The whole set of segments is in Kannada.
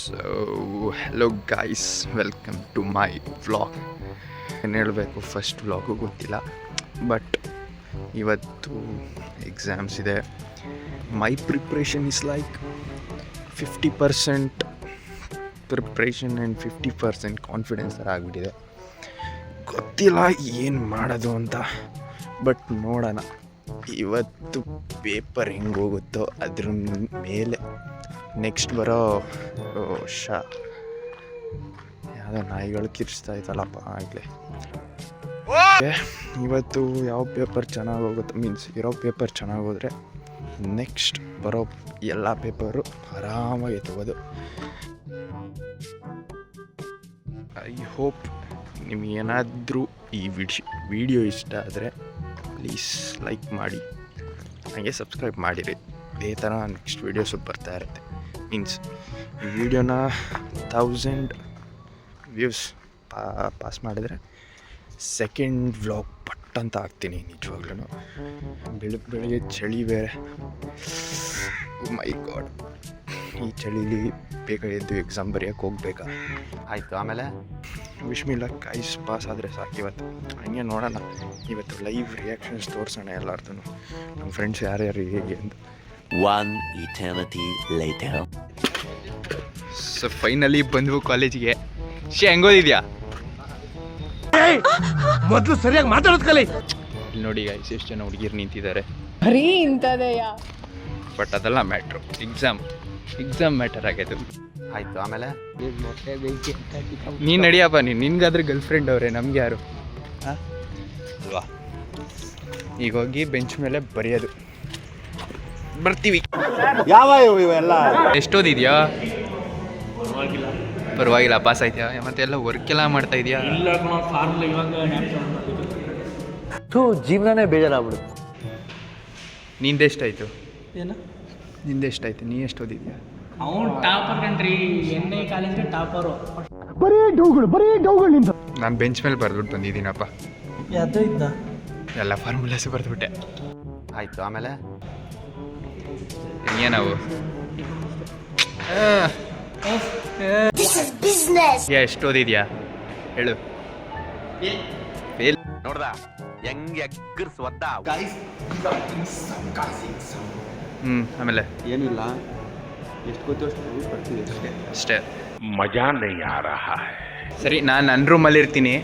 So hello guys, welcome to my vlog. ಏನು ಹೇಳಬೇಕು, ಫಸ್ಟ್ ವ್ಲಾಗು ಗೊತ್ತಿಲ್ಲ, ಬಟ್ ಇವತ್ತು ಎಕ್ಸಾಮ್ಸ್ ಇದೆ. My preparation is like 50% preparation and 50% confidence ಥರ ಆಗಿಬಿಟ್ಟಿದೆ. ಗೊತ್ತಿಲ್ಲ ಏನು ಮಾಡೋದು ಅಂತ, ಬಟ್ ನೋಡೋಣ ಇವತ್ತು ಪೇಪರ್ ಹೆಂಗೆ ಹೋಗುತ್ತೋ ಅದ್ರ ಮೇಲೆ ನೆಕ್ಸ್ಟ್ ಬರೋ ಯಾವುದೋ ನಾಯಿಗಳು ಕಿರ್ಚ್ತಾ ಇತ್ತಲ್ಲಪ್ಪ ಆಗಲೇ. ಇವತ್ತು ಯಾವ ಪೇಪರ್ ಚೆನ್ನಾಗಿ ಹೋಗುತ್ತೆ, ಮೀನ್ಸ್ ಇರೋ ಪೇಪರ್ ಚೆನ್ನಾಗಿ ಹೋದರೆ ನೆಕ್ಸ್ಟ್ ಬರೋ ಎಲ್ಲ ಪೇಪರು ಆರಾಮಾಗಿ ತಗೋದು. ಐ ಹೋಪ್ ನಿಮಗೇನಾದರೂ ಈ ವಿಡಿಯೋ ಇಷ್ಟ ಆದರೆ ಪ್ಲೀಸ್ ಲೈಕ್ ಮಾಡಿ, ಹಾಗೆ ಸಬ್ಸ್ಕ್ರೈಬ್ ಮಾಡಿರಿ. ಇದೇ ಥರ ನೆಕ್ಸ್ಟ್ ವೀಡಿಯೋಸು ಬರ್ತಾ ಇರುತ್ತೆ. ಮೀನ್ಸ್ ಈ ವಿಡಿಯೋನ 1000 ವ್ಯೂಸ್ ಪಾಸ್ ಮಾಡಿದರೆ ಸೆಕೆಂಡ್ ವ್ಲಾಗ್ ಪಟ್ ಅಂತ ಹಾಕ್ತೀನಿ. ನಿಜವಾಗ್ಲೂ ಬೆಳಿಗ್ಗೆ ಚಳಿ ಬೇರೆ, ಮೈ ಗಾಡ್, ಈ ಚಳಿಲಿ ಬೇಗ ಎದ್ದು ಎಕ್ಸಾಮ್ ಬರೆಯೋಕ್ಕೆ ಹೋಗ್ಬೇಕಾ. ಆಯಿತು, ಆಮೇಲೆ ವಿಶ್ಮಿಲ್ಲ ಕೈಸ್ ಪಾಸ್ ಆದರೆ ಸಾಕು. ಇವತ್ತು ಹಂಗೆ ನೋಡೋಣ, ಇವತ್ತು ಲೈವ್ ರಿಯಾಕ್ಷನ್ಸ್ ತೋರಿಸೋಣ ಎಲ್ಲರದ್ದು, ನಮ್ಮ ಫ್ರೆಂಡ್ಸ್ ಯಾರ್ಯಾರು ಹೇಗೆ ಅಂತ. One eternity later. So finally ಬಂದ್ವು ಕಾಲೇಜಿಗೆ. ಹೆಂಗೋದಿದ್ಯಾ? ಮೊದಲು ಸರಿಯಾಗಿ ಮಾತಾಡೋದು ಕಲಿ. ಇಲ್ಲಿ ನೋಡಿ ಗೈಸ್, ಎಷ್ಟು ಜನ ಹುಡುಗಿರು ನಿಂತಿದ್ದಾರೆ. ಬರೀ ಇಂಥದೆಯಾ? ಬಟ್ ಅದೆಲ್ಲ ಮ್ಯಾಟ್ರು, ಎಕ್ಸಾಮ್ ಮ್ಯಾಟರ್ ಆಗೈತೆ. ಆಯಿತು, ಆಮೇಲೆ ನೀನು ನಡಿಯಪ್ಪ, ನಿನ್ಗಾದ್ರೆ ಗರ್ಲ್ ಫ್ರೆಂಡ್ ಅವರೇ, ನಮ್ಗೆ ಯಾರು ಅಲ್ವಾ? ಈಗ ಹೋಗಿ ಬೆಂಚ್ ಮೇಲೆ ಬರೆಯೋದು, ಬರ್ತೀವಿ. ಯಾವ ಇವೆಲ್ಲ ಎಷ್ಟೋದಿದ್ಯಾ? ಪರವಾಗಿಲ್ಲ, ಪಾಸ್ ಆಯ್ತಾ? ಮತ್ತೆ ಎಲ್ಲ ವರ್ಕ್ ಎಲ್ಲ ಮಾಡ್ತಾ ಇದೆಯಾ? ಜೀವನನೇ ಬೇಜಾರಾಗ್ಬಿಡು. ನಿಂದೆಷ್ಟಾಯ್ತು? ಏನು ನಿಂದೆಷ್ಟಾಯ್ತು? ನೀ ಎಷ್ಟು ಓದಿದ್ಯಾ? ಅವನು ಟಾಪರ್ ಕಂಡ್ರಿ, ಎಣ್ಣೆ ಕಾಲೇಜ್ಗೆ ಟಾಪರು. ಬರೀ ಡೌಗಳು ನಿಂತು. ನಾನು ಬೆಂಚ್ ಮೇಲೆ ಬರೆದ್ಬಿಟ್ಟು ಬಂದಿದ್ದೀನಪ್ಪ. ಅದು ಇದ್ದ ಎಲ್ಲ ಫಾರ್ಮುಲಾಸ್ ಬರೆದ್ಬಿಟ್ಟೆ. ಆಯಿತು, ಆಮೇಲೆ ನಾವು ಎಷ್ಟು ಓದಿದ್ಯಾ ಹೇಳು. ನೋಡ್ದ ಹೆಂಗೆ ಎಗ್ಗರ್ಸ್ ಒದ್ದ. ಆಮೇಲೆ ಏನಿಲ್ಲ, ಎಷ್ಟು ಗೊತ್ತು ಅಷ್ಟು ಬರ್ತೀವಿ ಅಷ್ಟೇ. ಮಜಾ ನೈ ಆ ರಹಾ ಹೈ. ಸರಿ, ನಾನು ನನ್ನ ರೂಮಲ್ಲಿ ಇರ್ತೀನಿ.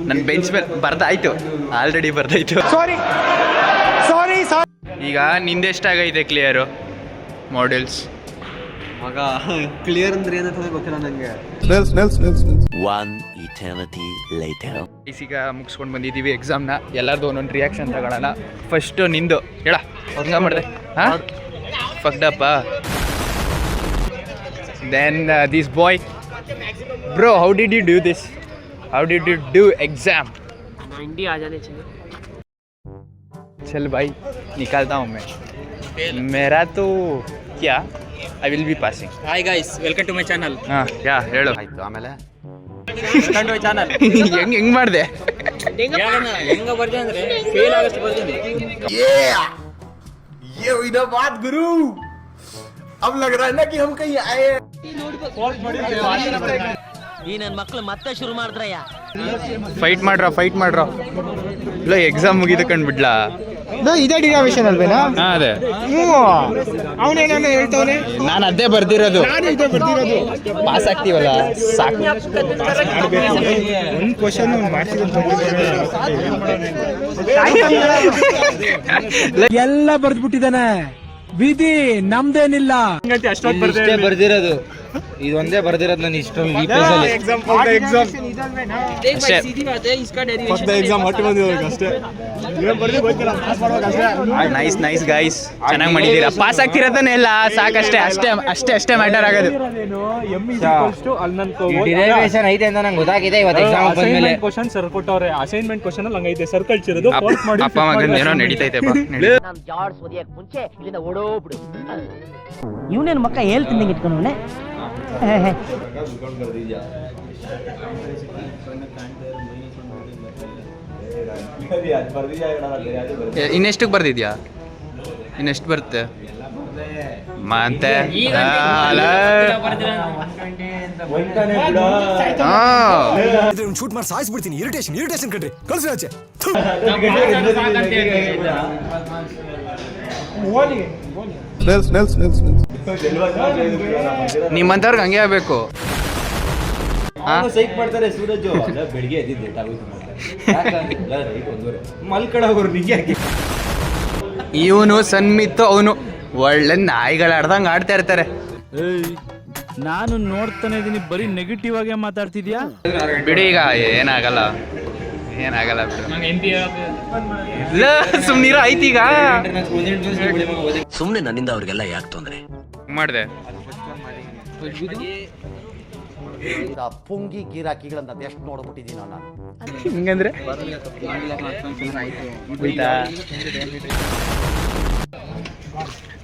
ನನ್ನ ಬೆಂಚ್ ಮೇಲೆ ಬರ್ದಾಯ್ತು, ಆಲ್ರೆಡಿ ಬರ್ದಾಯ್ತು. ಸಾರಿ. ಈಗ ನಿಂದೆಷ್ಟಾಗೈತೆ ಕ್ಲಿಯರು ಮಾಡ್ಯೂಲ್ಸ್? ಮಗ ಕ್ಲಿಯರ್ ಅಂದ್ರೆ ಏನಂತ ಗೊತ್ತಿಲ್ಲ ನನಗೆ. One eternity later. ಈಗ ಮುಗಿಸ್ಕೊಂಡು ಬಂದಿದ್ದೀವಿ ಎಕ್ಸಾಮ್ನ. ಎಲ್ಲರದು ಒಂದೊಂದು ರಿಯಾಕ್ಷನ್ ತಗೊಳ್ಳೋಣ. ಫಸ್ಟು ನಿಂದು ಹೇಳ, ಹಂಗ ಮಾಡಿದೆ. ಹಾಂ, ಫಕ್ಡಪ್ಪ. Then this boy, bro, how did you do this? How did you do exam? 90 आ जाने चाहिए. चल भाई, निकालता हूँ मैं. मेरा तो क्या, I will be passing. Hi guys, welcome to my channel. ಹಾಂ, ಯಾ ಹೇಳು. ಆಯಿತು, ಆಮೇಲೆ ವೆಲ್ಕಮ್ ಟು ಮೈ ಚಾನಲ್. ಹೆಂಗೆ ಮಾಡಿದೆ? ಹೆಂಗ ಬರ್ದೆ ಅಂದ್ರೆ ಫೇಲ್ ಆಗಷ್ಟು ಬರ್ತೀನಿ. ये हुई ना बात गुरु. अब लग रहा है ना कि हम कहीं आए. ಈ ನನ್ನ ಮಕ್ಕಳು ಮತ್ತೆ ಶುರು ಮಾಡಿದ್ರಯ್ಯ. ಫೈಟ್ ಮಾಡ್ರ. ಇಲ್ಲ, ಎಕ್ಸಾಮ್ ಮುಗಿದು ಕಂಡ್ಬಿಡ್ಲಾ? ಇದೇ ಡಿರಾವೇಶನ್ ಅಲ್ವೇನಾ? ಹಾಂ, ಅದೇ. ಅವನೇನೇನೋ ಹೇಳ್ತವನೆ, ನಾನು ಅದೇ ಬರ್ದಿರೋದು. ಪಾಸ್ ಆಗ್ತೀವಲ್ಲ ಸಾಕು. ಒಂದು ಕ್ವಶನ್ ಎಲ್ಲ ಬರ್ದ್ಬಿಟ್ಟಿದ್ದಾನೆ. ವಿಧಿ ನಮ್ದೇನಿಲ್ಲ. ಇಷ್ಟೇ ಬರ್ದಿರೋದು, ಇದೊಂದೇ ಬರ್ದಿರೋದು ನಾನು ಇಷ್ಟೊಂದು ನೈಸ್ ಗೈಸ್, ಚೆನ್ನಾಗಿ ಮಾಡಿದ್ದೀರಾ. ಪಾಸ್ ಆಗ್ತಿರೋದನ್ನೇ ಎಲ್ಲ ಸಾಕಷ್ಟೇ, ಅಷ್ಟೇ ಮ್ಯಾಟರ್ ಆಗೋದು. ಡಿರೈವೇಶನ್ ಐತೆ ಅಂತ ನಂಗೆ ಗೊತ್ತಾಗಿದೆ. ಇವತ್ತು ಎಕ್ಸಾಮ್ ಬಂದ್ಮೇಲೆ ಕ್ವಶನ್ ಸರ್ ಕೊಟ್ಟವ್ರೆ, ಅಸೈನ್ಮೆಂಟ್ ಕ್ವಶನ್ ಅಲ್ಲಿ ಹಂಗೈತೆ, ಸರ್ಕಲ್ ಚಿರೋದು ಅಪ್ಪ ಮಗನ ಏನೋ ನಡೀತೈತೆ. ನಾನು ಜಾಡ್ಸ್ ಓದಿಯಕ್ಕೆ ಮುಂಚೆ ಇಲ್ಲಿಂದ ಓಡೋಗ್ಬಿಡು. ಇವನೇನು ಮಕ್ಕ ಹೇಳ್ತಿದ್ದಂಗೆ ಇಟ್ಕೊಂಡವನೆ. ಇನ್ನೆಷ್ಟಕ್ಕೆ ಬರ್ದಿದ್ಯಾ? ಇನ್ನೆಷ್ಟು ಬರುತ್ತೆ? ಮತ್ತೆ ಈಗ ಶೂಟ್ ಮಾಡಿ ಸಾಯಿಸ್ಬಿಡ್ತೀನಿ ಇರಿಟೇಷನ್ ಕಣ್ರಿ ಕಳ್ಸಿ ಆಚೆ ನಿಮ್ಮಂತವ್ರಿಗೆ ಹಂಗೆ ಆಗ್ಬೇಕು. ಸೈಕ್ ಮಾಡ್ತಾರೆ ಸೂರಜ್ ಬೆಳಿಗ್ಗೆ ಎದ್ದಿದ್ದೆ ಮಲ್ಕಡೋರು ನಿಂಗೆ ಇವನು ಸನ್ಮಿತ್ತು ಅವನು ಒಳ್ಳೆ ನಾಯಿಗಳಾಡ್ದಂಗೆ ಆಡ್ತಾ ಇರ್ತಾರೆ. ನಾನು ನೋಡ್ತಾನೆ ಇದೀನಿ, ಬರೀ ನೆಗೆಟಿವ್ ಆಗೇ ಮಾತಾಡ್ತಿದ್ಯಾ. ಬಿಡಿ ಈಗ ಏನಾಗಲ್ಲ ಬಿಡು. ಸುಮ್ನೀರ ಆಯ್ತೀಗ ಸುಮ್ನೆ ನನ್ನಿಂದ ಅವ್ರಿಗೆಲ್ಲ ಯಾಕೆ ತೊಂದ್ರೆ ಮಾಡಿದೆ. ಪುಂಗಿ ಗಿರಾಕಿಗಳನ್ನ ಎಷ್ಟು ನೋಡ್ಬಿಟ್ಟಿದೀನಿ ನಾನು. ಹಿಂಗಂದ್ರೆ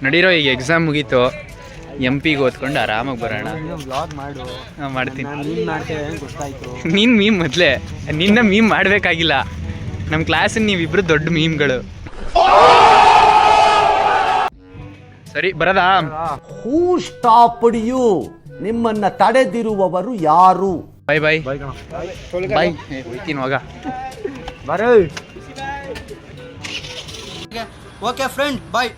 ನಡೀರೋ ಈಗ ಎಕ್ಸಾಮ್ ಮುಗೀತು, MP ಗೆ ಓದ್ಕೊಂಡು ಆರಾಮಾಗಿ ಬರೋಣ. ಮಾಡ್ತೀನಿ. ನೀನು ಮೀಮ್ ಮೊದಲೇ ನಿನ್ನ ಮೀಮ್ ಮಾಡಬೇಕಾಗಿಲ್ಲ. ನಮ್ಮ ಕ್ಲಾಸಲ್ಲಿ ನೀವಿಬ್ರು ದೊಡ್ಡ ಮೀಮ್ಗಳು. ಸರಿ ಬರದಾ? ಹೂ ಸ್ಟಾಪ್ಡ್ ಯು? ನಿಮ್ಮನ್ನ ತಡೆದಿರುವವರು ಯಾರು? ಬಾಯ್ ಹೋಗ್ತೀನಿ ಮಗ. ಓಕೆ ಫ್ರೆಂಡ್ ಬಾಯ್.